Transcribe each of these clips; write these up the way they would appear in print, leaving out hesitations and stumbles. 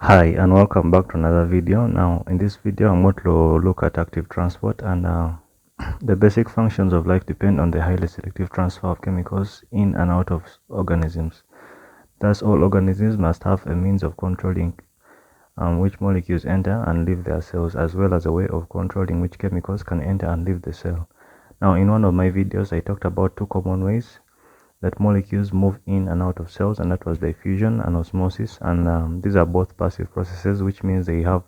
Hi and welcome back to another video. Now in this video I'm going to look at active transport, and the basic functions of life depend on the highly selective transfer of chemicals in and out of organisms. Thus all organisms must have a means of controlling which molecules enter and leave their cells, as well as a way of controlling which chemicals can enter and leave the cell. Now in one of my videos I talked about two common ways that molecules move in and out of cells, and that was diffusion and osmosis, and these are both passive processes, which means they have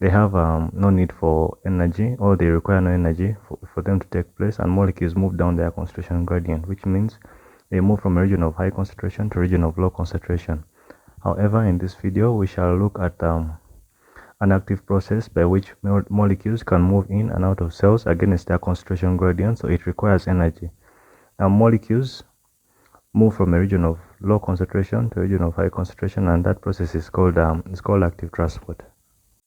no need for energy, or they require no energy for them to take place, and molecules move down their concentration gradient, which means they move from a region of high concentration to a region of low concentration. However, in this video we shall look at an active process by which molecules can move in and out of cells against their concentration gradient, so it requires energy. Now molecules move from a region of low concentration to a region of high concentration, and that process is called active transport.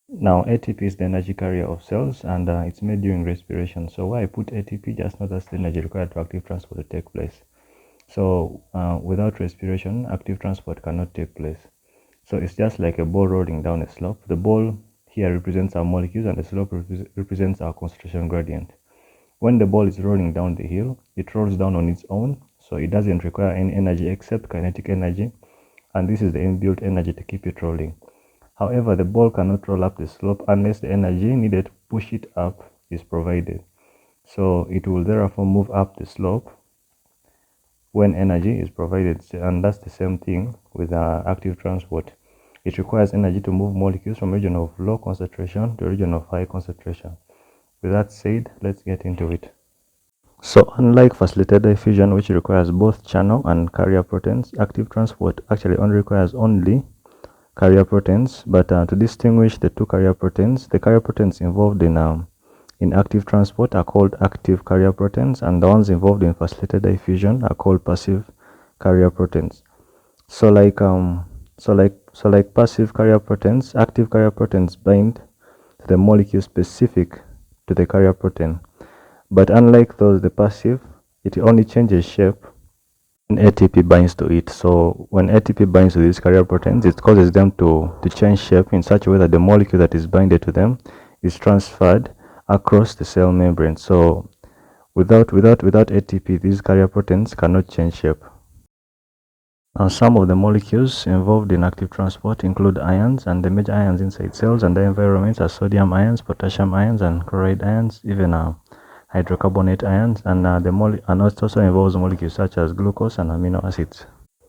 Now ATP is the energy carrier of cells, and it's made during respiration. So why I put ATP, just know that's the energy required for active transport to take place. So without respiration, active transport cannot take place. So it's just like a ball rolling down a slope. The ball here represents our molecules, and the slope represents our concentration gradient. When the ball is rolling down the hill, it rolls down on its own, so it doesn't require any energy except kinetic energy, and this is the inbuilt energy to keep it rolling. However, the ball cannot roll up the slope unless the energy needed to push it up is provided. So it will therefore move up the slope when energy is provided, and that's the same thing with active transport. It requires energy to move molecules from a region of low concentration to a region of high concentration. With that said, let's get into it. So unlike facilitated diffusion, which requires both channel and carrier proteins, active transport actually only requires carrier proteins. But to distinguish the two carrier proteins, the carrier proteins involved in active transport are called active carrier proteins, and the ones involved in facilitated diffusion are called passive carrier proteins. So like passive carrier proteins, active carrier proteins bind to the molecule specific to the carrier protein, but unlike those, the passive, it only changes shape when ATP binds to it. So when ATP binds to these carrier proteins, it causes them to change shape in such a way that the molecule that is binded to them is transferred across the cell membrane. So without ATP, these carrier proteins cannot change shape. Now, some of the molecules involved in active transport include ions, and the major ions inside cells and their environments are sodium ions, potassium ions, and chloride ions, even hydrocarbonate ions, and it also involves molecules such as glucose and amino acids.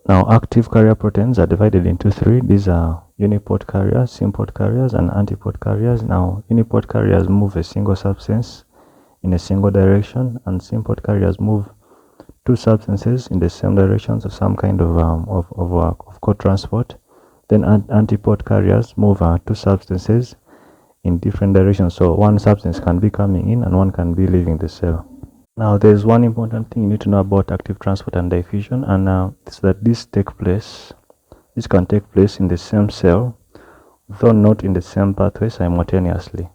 Now, active carrier proteins are divided into three. These are uniport carriers, symport carriers, and antiport carriers. Now, uniport carriers move a single substance in a single direction, and symport carriers move two substances in the same direction, so some kind of co-transport. Then antiport carriers move two substances in different directions, so one substance can be coming in and one can be leaving the cell. Now there's one important thing you need to know about active transport and diffusion, and it's that this can take place in the same cell, though not in the same pathway simultaneously.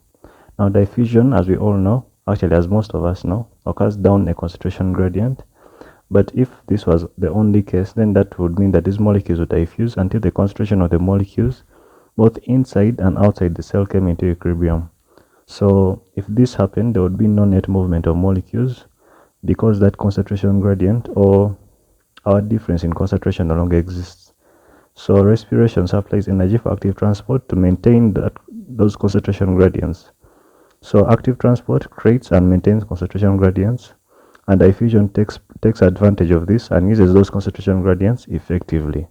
Now diffusion, as we all know, actually as most of us know, occurs down a concentration gradient. But if this was the only case, then that would mean that these molecules would diffuse until the concentration of the molecules both inside and outside the cell came into equilibrium. So if this happened, there would be no net movement of molecules, because that concentration gradient or our difference in concentration no longer exists. So respiration supplies energy for active transport to maintain those concentration gradients. So active transport creates and maintains concentration gradients, and diffusion takes advantage of this and uses those concentration gradients effectively.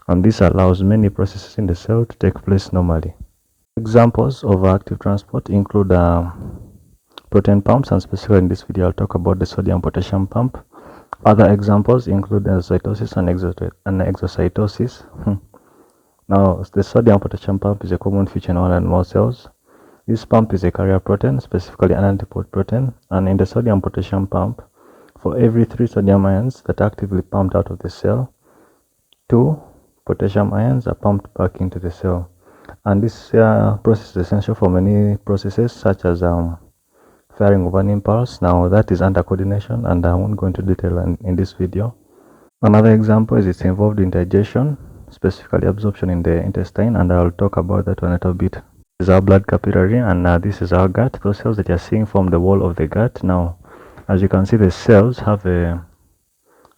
And this allows many processes in the cell to take place normally. Examples of active transport include protein pumps, and specifically in this video I'll talk about the sodium potassium pump. Other examples include endocytosis and exocytosis. Now the sodium potassium pump is a common feature in all animal cells. This pump is a carrier protein, specifically an antiport protein, and in the sodium potassium pump, for every 3 sodium ions that are actively pumped out of the cell, 2 potassium ions are pumped back into the cell. And this process is essential for many processes such as firing of an impulse. Now that is under coordination, and I won't go into detail in this video. Another example is it's involved in digestion. specifically absorption in the intestine, and I'll talk about that one a little bit. This is our blood capillary, and this is our gut. Those cells that you're seeing form the wall of the gut. Now, as you can see, the cells have a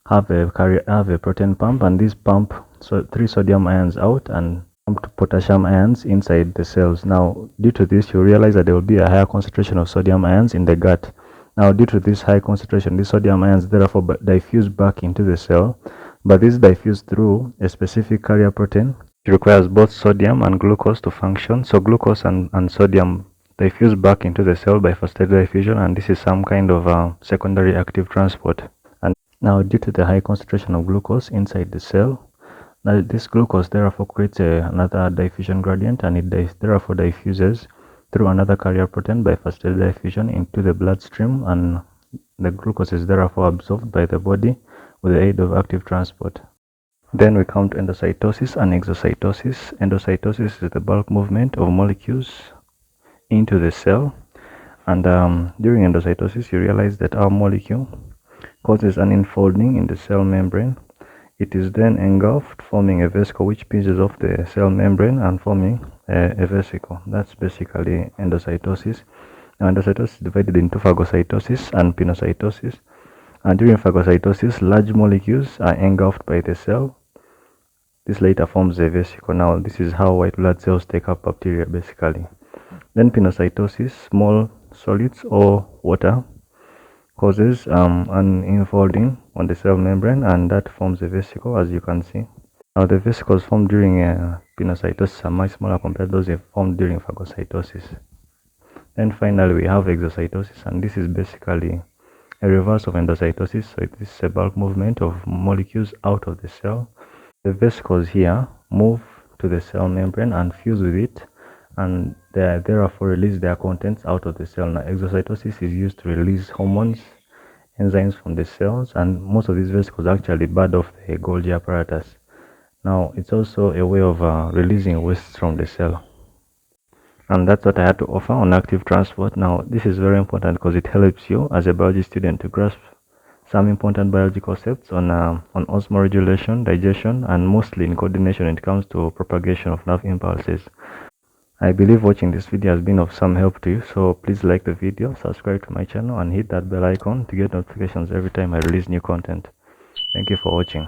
protein pump, and this pump 3 sodium ions out and pump potassium ions inside the cells. Now, due to this, you realize that there will be a higher concentration of sodium ions in the gut. Now, due to this high concentration, these sodium ions therefore diffuse back into the cell, but this diffuse through a specific carrier protein. It requires both sodium and glucose to function. So glucose and sodium diffuse back into the cell by phosphatase diffusion, and this is some kind of secondary active transport. And now, due to the high concentration of glucose inside the cell, now this glucose therefore creates another diffusion gradient, and it therefore diffuses through another carrier protein by phosphatase diffusion into the bloodstream, and the glucose is therefore absorbed by the body with the aid of active transport. Then we come to endocytosis and exocytosis. Endocytosis is the bulk movement of molecules into the cell, and during endocytosis you realize that our molecule causes an enfolding in the cell membrane. It is then engulfed, forming a vesicle which pinches off the cell membrane and forming a vesicle. That's basically endocytosis. Now, endocytosis is divided into phagocytosis and pinocytosis. And during phagocytosis, large molecules are engulfed by the cell. This later forms a vesicle. Now, this is how white blood cells take up bacteria, basically. Then pinocytosis, small solids or water causes an enfolding on the cell membrane, and that forms a vesicle, as you can see. Now, the vesicles formed during pinocytosis are much smaller compared to those formed during phagocytosis. Then finally, we have exocytosis, and this is basically a reverse of endocytosis. So this is a bulk movement of molecules out of the cell. The vesicles here move to the cell membrane and fuse with it, and they therefore release their contents out of the cell. Now, exocytosis is used to release hormones, enzymes from the cells, and most of these vesicles actually bud off the Golgi apparatus. Now, it's also a way of releasing waste from the cell. And that's what I had to offer on active transport. Now, this is very important because it helps you as a biology student to grasp some important biology concepts on osmoregulation, digestion, and mostly in coordination when it comes to propagation of nerve impulses. I believe watching this video has been of some help to you, so please like the video, subscribe to my channel, and hit that bell icon to get notifications every time I release new content. Thank you for watching.